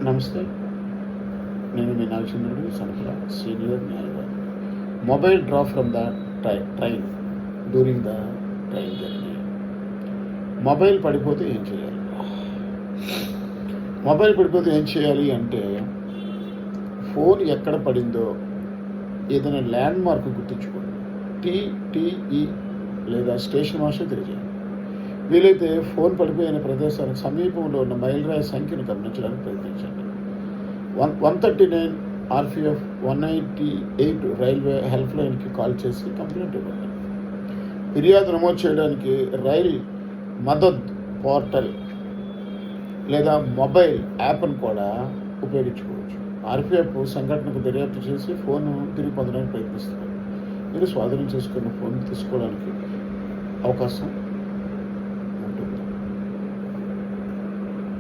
నమస్తే. నేను మీ నాగచంద్రుడు సనకల సీనియర్ న్యాయవాది. Mobile drop from the train during the train journey. Mobile పడిపోతే ఏం చేయాలి? మొబైల్ పడిపోతే ఏం చేయాలి అంటే, ఫోన్ ఎక్కడ పడిందో ఏదైనా ల్యాండ్ మార్క్ గుర్తుంచుకోండి. టీటీఈ లేదా స్టేషన్ మాస్టర్ తెలియజేయండి. వీలైతే ఫోన్ పడిపోయిన ప్రదేశానికి సమీపంలో ఉన్న మైలురాయి సంఖ్యను గమనించడానికి ప్రయత్నించండి. 139 RPF 188 రైల్వే హెల్ప్ లైన్కి కాల్ చేసి కంప్లైంట్ ఇవ్వండి. ఫిర్యాదు నమోదు చేయడానికి రైల్ మదద్ పోర్టల్ లేదా మొబైల్ యాప్ను కూడా ఉపయోగించుకోవచ్చు. ఆర్పిఎఫ్ సంఘటనకు దర్యాప్తు చేసి ఫోన్ తిరిగి పొందడానికి ప్రయత్నిస్తున్నారు. మీరు స్వాధీనం చేసుకున్న ఫోన్ తీసుకోవడానికి అవకాశం